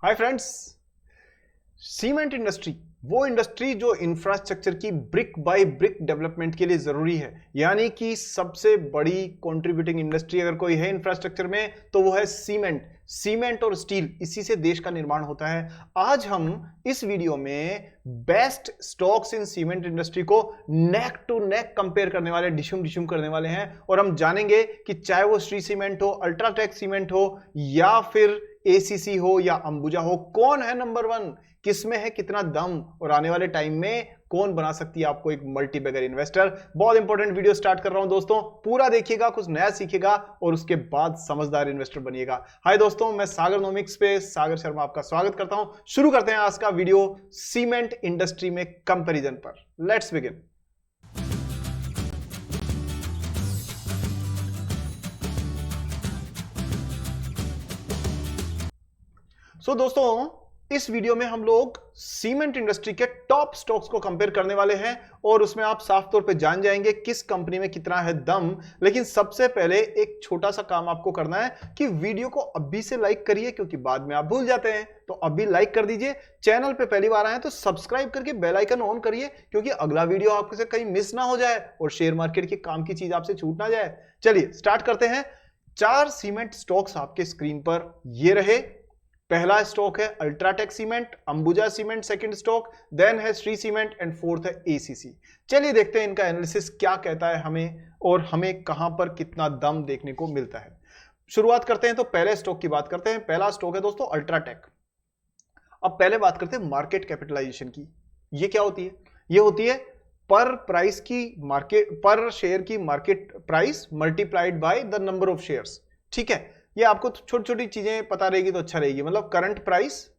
Hi friends. Cement industry वो industry जो infrastructure की ब्रिक बाय ब्रिक डेवलपमेंट के लिए जरूरी है, यानी कि सबसे बड़ी कंट्रीब्यूटिंग इंडस्ट्री अगर कोई है इंफ्रास्ट्रक्चर में तो वो है सीमेंट और स्टील। इसी से देश का निर्माण होता है। आज हम इस वीडियो में बेस्ट स्टॉक्स इन सीमेंट इंडस्ट्री को नेक टू नेक कंपेयर करने वाले, डिशुम करने वाले हैं और हम जानेंगे कि चाहे वो श्री सीमेंट हो, अल्ट्राटेक सीमेंट हो या फिर एसीसी हो या अंबुजा हो, कौन है नंबर वन, किसमें है कितना दम और आने वाले टाइम में कौन बना सकती है आपको एक मल्टी बैगर इन्वेस्टर। बहुत इंपॉर्टेंट वीडियो स्टार्ट कर रहा हूं दोस्तों, पूरा देखिएगा, कुछ नया सीखिएगा और उसके बाद समझदार इन्वेस्टर बनिएगा। हाय दोस्तों, मैं सागर नोमिक्स पे सागर शर्मा आपका स्वागत करता हूं। शुरू करते हैं आज का वीडियो सीमेंट इंडस्ट्री में कंपैरिजन पर। Let's begin. दोस्तों, इस वीडियो में हम लोग सीमेंट इंडस्ट्री के टॉप स्टॉक्स को कंपेयर करने वाले हैं और उसमें आप साफ तौर पे जान जाएंगे किस कंपनी में कितना है दम। लेकिन सबसे पहले एक छोटा सा काम आपको करना है कि वीडियो को अभी से लाइक करिए, क्योंकि बाद में आप भूल जाते हैं। तो अभी लाइक कर दीजिए। चैनल पे पहली बार आए तो सब्सक्राइब करके बेल आइकन ऑन करिए, क्योंकि अगला वीडियो आपसे कहीं मिस ना हो जाए और शेयर मार्केट के काम की चीज आपसे छूट ना जाए। चलिए स्टार्ट करते हैं। 4 सीमेंट स्टॉक्स आपके स्क्रीन पर ये रहे। पहला स्टॉक है UltraTech cement, Ambuja cement second stock, then है श्री सीमेंट एंड फोर्थ है एसीसी। चलिए देखते हैं इनका एनालिसिस क्या कहता है हमें और हमें कहां पर कितना दम देखने को मिलता है। शुरुआत करते हैं तो पहले स्टॉक की बात करते हैं। पहला स्टॉक है दोस्तों अल्ट्राटेक। अब पहले बात करते हैं मार्केट कैपिटलाइजेशन की। ये क्या होती है? ये होती है पर प्राइस की मार्केट, पर शेयर की market price multiplied by the number of shares. ठीक है, ये आपको छोटी छोटी चीजें पता रहेगी तो अच्छा रहेगी। मतलब current price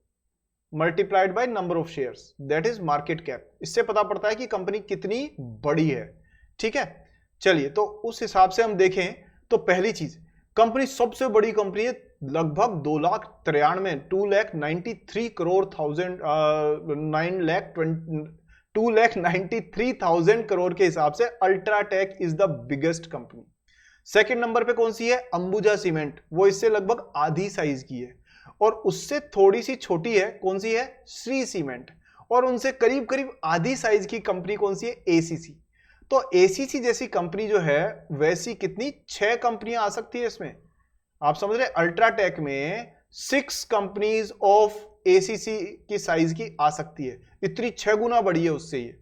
multiplied by number of shares, that is market cap. इससे पता पड़ता है कि कंपनी कितनी बड़ी है। ठीक है, चलिए तो उस हिसाब से हम देखें तो पहली चीज, कंपनी सबसे बड़ी कंपनी है, लगभग 2,93,000 करोड़ के हिसाब से UltraTech is the biggest company. Second number पे कौन सी है? अंबुजा सीमेंट। वो इससे लगभग आधी साइज की है और उससे थोड़ी सी छोटी है, कौन सी है? श्री सीमेंट। और उनसे करीब करीब आधी साइज की कंपनी कौन सी है? एसीसी। तो एसीसी जैसी कंपनी जो है वैसी कितनी 6 कंपनियां आ सकती है इसमें। आप समझ रहे? अल्ट्राटेक में 6 कंपनीज ऑफ एसीसी की साइज की आ सकती है। इतनी 6 गुना बड़ी है उससे ये।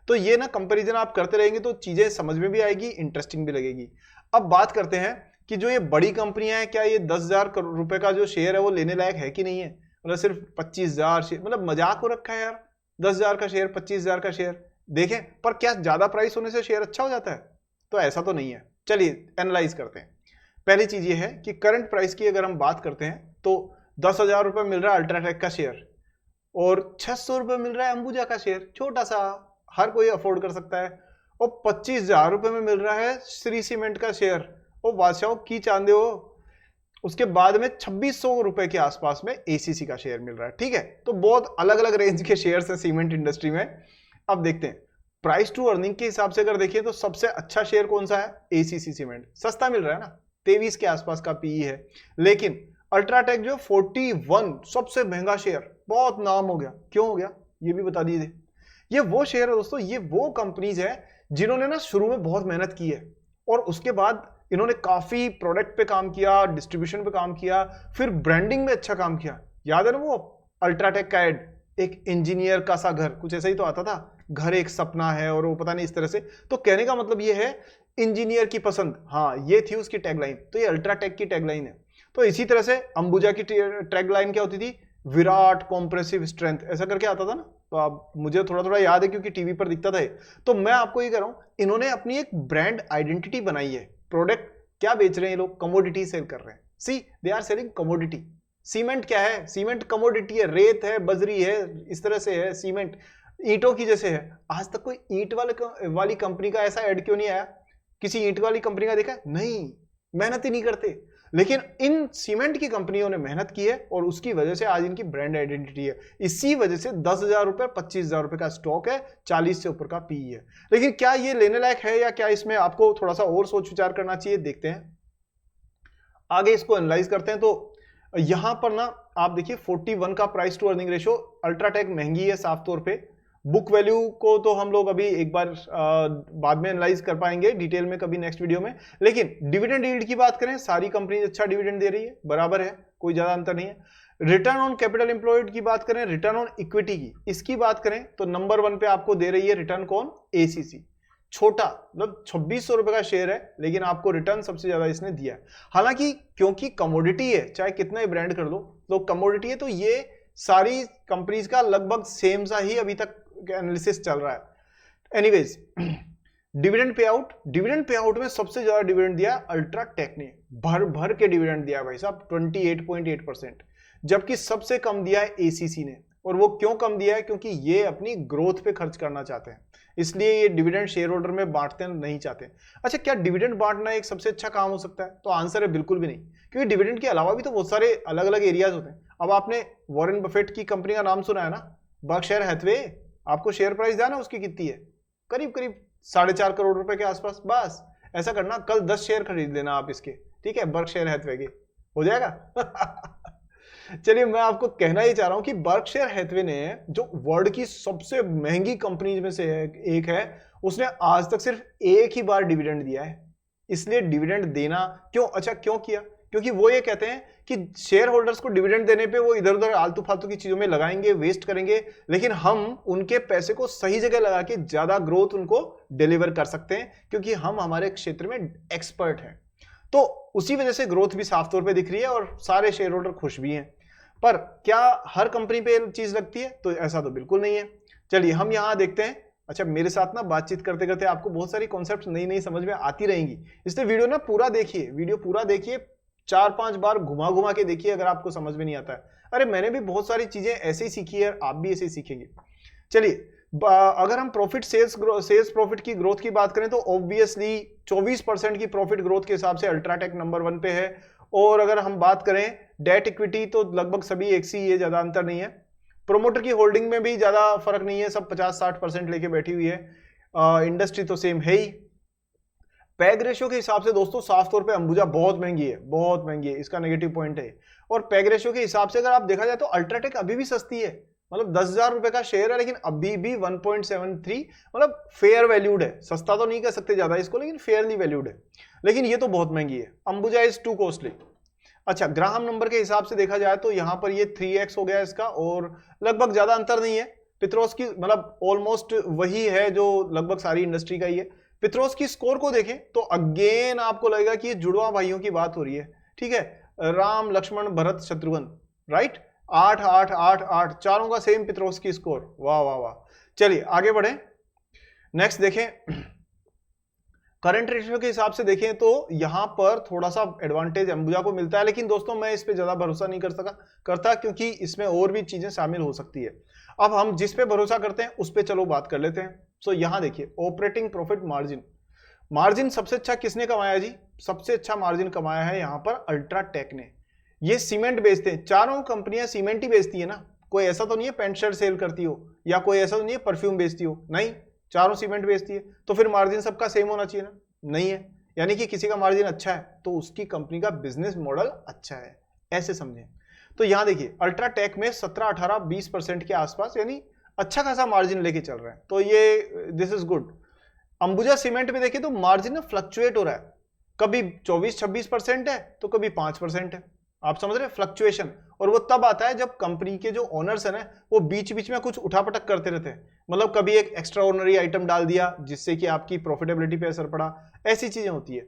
तो ये ना कंपैरिजन आप करते रहेंगे तो चीजें समझ में भी आएगी, इंटरेस्टिंग भी लगेगी। अब बात करते हैं कि जो ये बड़ी कंपनियां हैं, क्या ये 10,000 करोड़ रुपए का जो शेयर है वो लेने लायक है कि नहीं है? मतलब सिर्फ 25,000 शेयर, मतलब मजाक हो रखा है यार। 10,000 का शेयर, 25,000 का शेयर। देखें, पर क्या ज्यादा प्राइस होने से शेयर अच्छा हो जाता है? तो ऐसा तो नहीं है। चलिए एनालाइज करते हैं। पहली चीज ये है कि करंट प्राइस की अगर हम बात करते हैं तो 10,000 रुपए मिल रहा है अल्ट्राटेक का शेयर और 600 रुपए मिल रहा है अंबुजा का शेयर। छोटा सा, हर कोई अफोर्ड कर सकता है। और 25,000 रुपए में मिल रहा है श्री सीमेंट का शेयर। और बादशाह की चांदे हो, उसके बाद में 2600 रुपए के आसपास में एसीसी का शेयर मिल रहा है। ठीक है, तो बहुत अलग अलग रेंज के शेयर्स हैं सीमेंट इंडस्ट्री में। अब देखते हैं प्राइस टू अर्निंग के हिसाब से अगर देखिए तो सबसे अच्छा शेयर कौन सा है? ACC cement. सस्ता मिल रहा है ना, 23 के आसपास का पीई है। लेकिन अल्ट्राटेक जो 41 सबसे महंगा शेयर, बहुत नाम हो गया। क्यों हो गया ये भी बता दीजिए। ये वो शेयर है दोस्तों, ये वो कंपनीज है जिन्होंने ना शुरू में बहुत मेहनत की है और उसके बाद इन्होंने काफी प्रोडक्ट पे काम किया, डिस्ट्रीब्यूशन पे काम किया, फिर ब्रांडिंग में अच्छा काम किया। याद है ना वो अल्ट्राटेक का एड, एक इंजीनियर का सा घर, कुछ ऐसा ही तो आता था, घर एक सपना है, और वो पता नहीं इस तरह से। तो कहने का मतलब ये है इंजीनियर की पसंद, हाँ ये थी उसकी टैगलाइन। तो ये अल्ट्राटेक की टैगलाइन है। तो इसी तरह से अंबुजा की टैगलाइन क्या होती थी? विराट कॉम्प्रेसिव स्ट्रेंथ, ऐसा करके आता था ना। तो आप, मुझे थोड़ा थोड़ा याद है क्योंकि टीवी पर दिखता था। तो मैं आपको ये कह रहा हूं, इन्होंने अपनी एक ब्रांड आइडेंटिटी बनाई है। प्रोडक्ट क्या बेच रहे हैं ये लोग? कमोडिटी सेल कर रहे हैं। See, they are selling commodity. Cement क्या है? सीमेंट कमोडिटी है, रेत है, बजरी है, इस तरह से है। सीमेंट ईंटों की जैसे है। आज तक कोई ईंट वाली कंपनी का ऐसा एड क्यों नहीं आया? किसी ईंट वाली कंपनी का देखा? नहीं, मेहनत ही नहीं करते। लेकिन इन सीमेंट की कंपनियों ने मेहनत की है और उसकी वजह से आज इनकी ब्रांड आइडेंटिटी है। इसी वजह से 10,000 रुपए, 25,000 रुपए का स्टॉक है, 40 से ऊपर का पीई है। लेकिन क्या ये लेने लायक है या क्या इसमें आपको थोड़ा सा और सोच विचार करना चाहिए? देखते हैं आगे, इसको एनालाइज करते हैं। तो यहां पर ना आप देखिए 41 का price to earning ratio, UltraTech महंगी है साफ तौर पे। बुक वैल्यू को तो हम लोग अभी एक बार बाद में एनालाइज कर पाएंगे डिटेल में कभी नेक्स्ट वीडियो में। लेकिन डिविडेंड यील्ड की बात करें, सारी कंपनी अच्छा डिविडेंड दे रही है, बराबर है, कोई ज्यादा अंतर नहीं है। रिटर्न ऑन कैपिटल एम्प्लॉयड की बात करें, रिटर्न ऑन इक्विटी की इसकी बात करें तो नंबर 1 पे आपको दे रही है रिटर्न कौन, एसीसी। छोटा मतलब 2600 रुपए का शेयर है, लेकिन आपको रिटर्न सबसे ज्यादा इसने दिया है। हालांकि क्योंकि कमोडिटी है, चाहे कितना ही ब्रांड कर दो तो कमोडिटी है, तो ये सारी कंपनीज का लगभग सेम सा ही अभी तक एनालिसिस चल रहा है। एनीवेज, डिविडेंड पे आउट में सबसे ज्यादा डिविडेंड दिया अल्ट्राटेक ने, भर भर के डिविडेंड दिया भाई साहब 28.8%, जबकि सबसे कम दिया है एसीसी ने। और वो क्यों कम दिया है, क्योंकि ये अपनी ग्रोथ पे खर्च करना चाहते हैं, इसलिए ये डिविडेंड शेयर होल्डर में बांटते नहीं चाहते। अच्छा, क्या डिविडेंड बांटना एक सबसे अच्छा काम हो सकता है, तो आंसर है बिल्कुल भी नहीं, क्योंकि डिविडेंड के अलावा भी तो बहुत सारे अलग अलग एरियाज होते हैं। अब आपने वॉरेन बफेट की कंपनी का नाम सुना है ना, बर्कशायर हैथवे, आपको शेयर प्राइस ध्यान है उसकी कितनी है, करीब करीब 4.5 करोड़ रुपए के आसपास। बस ऐसा करना, कल 10 शेयर खरीद लेना आप इसके, ठीक है, बर्कशायर हैथवे के, हो जाएगा। चलिए, मैं आपको कहना ही चाह रहा हूं कि बर्कशायर हैथवे ने, जो वर्ल्ड की सबसे महंगी कंपनीज में से एक है, उसने आज तक सिर्फ एक ही बार डिविडेंड दिया है। इसलिए डिविडेंड देना क्यों, अच्छा क्यों किया, क्योंकि वो ये कहते हैं कि शेयर होल्डर्स को डिविडेंड देने पे वो इधर उधर आलतू फालतू की चीजों में लगाएंगे, वेस्ट करेंगे, लेकिन हम उनके पैसे को सही जगह लगा के ज्यादा ग्रोथ उनको डिलीवर कर सकते हैं, क्योंकि हम हमारे क्षेत्र में एक्सपर्ट हैं। तो उसी वजह से ग्रोथ भी साफ तौर पे दिख रही है और सारे शेयर होल्डर खुश भी हैं। पर क्या हर कंपनी पे चीज लगती है, तो ऐसा तो बिल्कुल नहीं है। चलिए हम यहां देखते हैं। अच्छा, मेरे साथ ना बातचीत करते करते आपको बहुत सारी कॉन्सेप्ट नई नई समझ में आती रहेंगी, इसलिए वीडियो ना पूरा देखिए, वीडियो पूरा देखिए, 4-5 बार घुमा घुमा के देखिए अगर आपको समझ में नहीं आता है। अरे मैंने भी बहुत सारी चीजें ऐसे ही सीखी है, आप भी ऐसे ही सीखेंगे। चलिए, अगर हम प्रॉफिट सेल्स प्रॉफिट की ग्रोथ की बात करें तो ऑब्वियसली 24% की प्रॉफिट ग्रोथ के हिसाब से अल्ट्राटेक नंबर 1 पे है। और अगर हम बात करें डेट इक्विटी तो लगभग सभी एक सी है, ज्यादा अंतर नहीं है। प्रोमोटर की होल्डिंग में भी ज्यादा फर्क नहीं है, सब 50-60% लेके बैठी हुई है। इंडस्ट्री तो सेम है ही। पैग रेशियो के हिसाब से दोस्तों साफ तौर पे अंबुजा बहुत महंगी है, बहुत महंगी है, इसका नेगेटिव पॉइंट है। और पैग रेशियो के हिसाब से अगर आप देखा जाए तो अल्ट्राटेक अभी भी सस्ती है, मतलब 10,000 रुपए का शेयर है, लेकिन अभी भी 1.73 मतलब फेयर वैल्यूड है। सस्ता तो नहीं कह सकते ज्यादा इसको, लेकिन फेयरली वैल्यूड है। लेकिन ये तो बहुत महंगी है, अंबुजा इज टू कॉस्टली। अच्छा, ग्राहम नंबर के हिसाब से देखा जाए तो यहां पर ये 3x हो गया इसका, और लगभग ज्यादा अंतर नहीं है। पित्रोस की मतलब ऑलमोस्ट वही है जो लगभग सारी इंडस्ट्री का ही है। पित्रोस की स्कोर को देखें तो अगेन आपको लगेगा कि ये जुड़वा भाइयों की बात हो रही है, ठीक है, राम लक्ष्मण भरत शत्रुघ्न, राइट, 8 8 8 8 चारों का सेम पित्रोस की स्कोर, वाह वाह वाह। चलिए आगे बढ़े, नेक्स्ट देखें। करंट रेशियो के हिसाब से देखें तो यहां पर थोड़ा सा एडवांटेज अंबुजा को मिलता है, लेकिन दोस्तों मैं इस पे ज्यादा भरोसा नहीं करता क्योंकि इसमें और भी चीजें शामिल हो सकती है। अब हम जिस पे भरोसा करते हैं उस पे चलो बात कर लेते हैं। सो यहां देखिए, ऑपरेटिंग प्रॉफिट मार्जिन सबसे अच्छा किसने कमाया जी, सबसे अच्छा मार्जिन कमाया है यहां पर अल्ट्राटेक ने। ये सीमेंट बेचते हैं, चारों कंपनियां सीमेंट ही बेचती है ना, कोई ऐसा तो नहीं है पेंट शर्ट सेल करती हो, या कोई ऐसा तो नहीं है परफ्यूम बेचती हो, नहीं, चारों सीमेंट बेचती है, तो फिर मार्जिन सबका सेम होना चाहिए ना, नहीं है। यानी कि किसी का मार्जिन अच्छा है तो उसकी कंपनी का बिजनेस मॉडल अच्छा है, ऐसे समझें। तो यहां देखिए अल्ट्राटेक में 17, 18, 20% के आसपास, यानी अच्छा खासा मार्जिन लेके चल रहा है, तो ये this is good. Ambuja cement में देखिए तो मार्जिन ना फ्लक्चुएट हो रहा है, कभी 24-26% है तो कभी 5% है, आप समझ रहे हैं फ्लक्चुएशन। और वो तब आता है जब कंपनी के जो ओनर्स है ना वो बीच बीच में कुछ उठापटक करते रहते हैं, मतलब कभी एक एक्स्ट्रा ऑर्डिनरी आइटम डाल दिया जिससे कि आपकी प्रॉफिटेबिलिटी पे असर पड़ा, ऐसी चीजें होती है।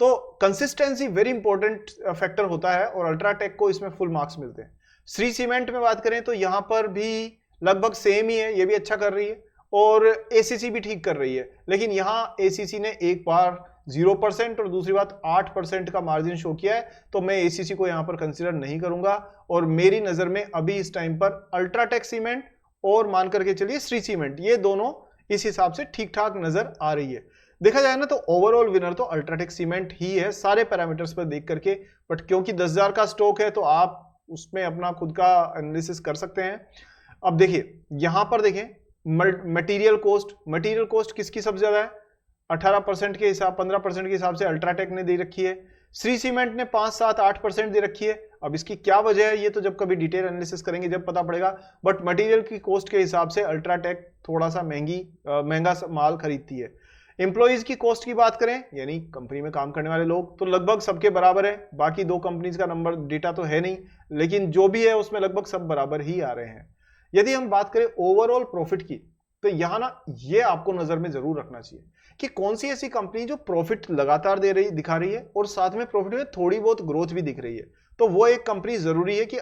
तो कंसिस्टेंसी वेरी इंपॉर्टेंट फैक्टर होता है और अल्ट्राटेक को इसमें फुल मार्क्स मिलते हैं। श्री सीमेंट में बात करें तो यहां पर भी लगभग सेम ही है, ये भी अच्छा कर रही है और एसीसी भी ठीक कर रही है, लेकिन यहां एसीसी ने एक बार 0% और दूसरी बात 8% का मार्जिन शो किया है, तो मैं एसीसी को यहां पर कंसीडर नहीं करूंगा। और मेरी नजर में अभी इस टाइम पर अल्ट्राटेक सीमेंट और मान करके चलिए श्री सीमेंट, ये दोनों इस हिसाब से ठीक ठाक नजर आ रही है। देखा जाए ना तो ओवरऑल विनर तो अल्ट्राटेक सीमेंट ही है सारे पैरामीटर्स पर देख करके, बट क्योंकि 10,000 का स्टॉक है तो आप उसमें अपना खुद का एनालिसिस कर सकते हैं। अब देखिए यहां पर देखें मटेरियल कॉस्ट किसकी सबसे ज्यादा है, 18% के हिसाब 15% के हिसाब से अल्ट्राटेक ने दे रखी है। श्री सीमेंट ने 5, 7, 8% दे रखी है। अब इसकी क्या वजह है ये तो जब कभी डिटेल एनालिसिस करेंगे जब पता पड़ेगा, बट मटेरियल की कॉस्ट के हिसाब से अल्ट्राटेक थोड़ा सा महंगा माल खरीदती है। एम्प्लॉइज की कॉस्ट की बात करें, यानी कंपनी में काम करने वाले लोग, तो लगभग सबके बराबर है। बाकी 2 कंपनीज का नंबर डेटा तो है नहीं, लेकिन जो भी है उसमें लगभग सब बराबर ही आ रहे हैं। यदि हम बात करें ओवरऑल प्रॉफिट की, तो यहां ना ये आपको नजर में जरूर रखना चाहिए कि कौन सी ऐसी कंपनी जो प्रॉफिट लगातार दिखा रही है और साथ में प्रॉफिट में थोड़ी बहुत ग्रोथ भी दिख रही है, तो वो एक कंपनी जरूरी है कि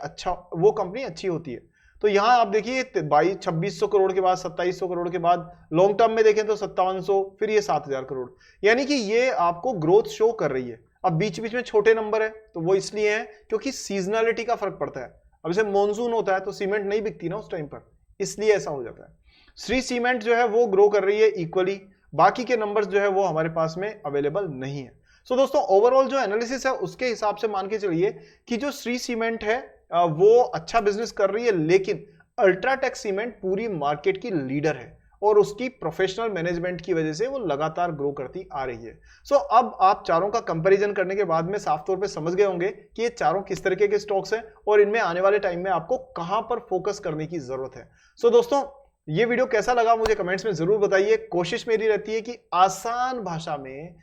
वो कंपनी अच्छी होती है। तो यहां आप देखिए 2600 करोड़ के बाद 2700 करोड़ के बाद लॉन्ग टर्म में देखें तो 5700, फिर ये 7000 करोड़, यानी कि ये आपको ग्रोथ शो कर रही है। अब बीच बीच में छोटे नंबर है तो वो इसलिए है क्योंकि सीजनलिटी का फर्क पड़ता है। अब जैसे मॉनसून होता है तो सीमेंट नहीं बिकती ना उस टाइम पर, इसलिए ऐसा हो जाता है। श्री सीमेंट जो है वो ग्रो कर रही है इक्वली, बाकी के नंबर्स जो है वो हमारे पास में अवेलेबल नहीं है। सो दोस्तों ओवरऑल जो एनालिसिस है उसके हिसाब से मान के चलिए कि जो श्री सीमेंट है वो अच्छा बिजनेस कर रही है, लेकिन अल्ट्राटेक सीमेंट पूरी मार्केट की लीडर है और उसकी प्रोफेशनल मैनेजमेंट की वजह से वो लगातार ग्रो करती आ रही है। सो अब आप चारों का कंपैरिजन करने के बाद में साफ तौर पे समझ गए होंगे कि ये चारों किस तरीके के स्टॉक्स हैं और इनमें आने वाले टाइम में आपको कहां पर फोकस करने की जरूरत है। सो दोस्तों ये वीडियो कैसा लगा मुझे कमेंट्स में जरूर बताइए। कोशिश मेरी रहती है कि आसान भाषा में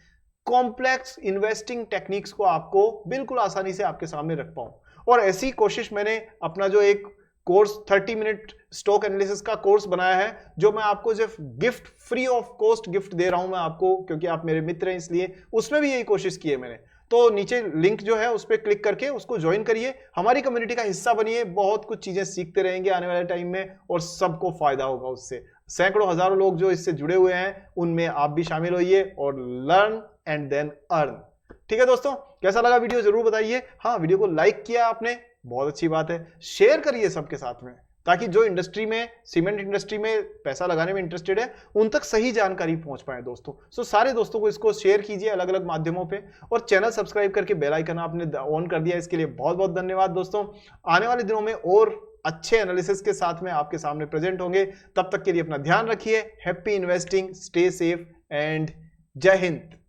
कॉम्प्लेक्स इन्वेस्टिंग टेक्निक्स को आपको बिल्कुल आसानी से आपके सामने रख पाऊं, और ऐसी कोशिश मैंने अपना जो एक कोर्स 30 मिनट स्टॉक एनालिसिस का कोर्स बनाया है, जो मैं आपको जो gift free of cost gift दे रहा हूं मैं आपको, क्योंकि आप मेरे मित्र हैं इसलिए, उसमें भी यही कोशिश की है मैंने। तो नीचे लिंक जो है उस पर क्लिक करके उसको ज्वाइन करिए, हमारी कम्युनिटी का हिस्सा बनिए, बहुत कुछ चीजें सीखते रहेंगे आने वाले टाइम में और सबको फायदा होगा उससे। सैकड़ों हजारों लोग जो इससे जुड़े हुए हैं उनमें आप भी शामिल होइए और लर्न एंड देन अर्न। ठीक है दोस्तों, कैसा लगा वीडियो जरूर बताइए। हाँ, वीडियो को लाइक किया आपने, बहुत अच्छी बात है। शेयर करिए सबके साथ में, ताकि जो इंडस्ट्री में, सीमेंट इंडस्ट्री में पैसा लगाने में इंटरेस्टेड है उन तक सही जानकारी पहुंच पाए दोस्तों। सो सारे दोस्तों को इसको शेयर कीजिए अलग अलग माध्यमों पे, और चैनल सब्सक्राइब करके बेल आइकन आपने ऑन कर दिया, इसके लिए बहुत बहुत धन्यवाद दोस्तों। आने वाले दिनों में और अच्छे एनालिसिस के साथ में आपके सामने प्रेजेंट होंगे। तब तक के लिए अपना ध्यान रखिए। Happy investing, stay safe and जय हिंद।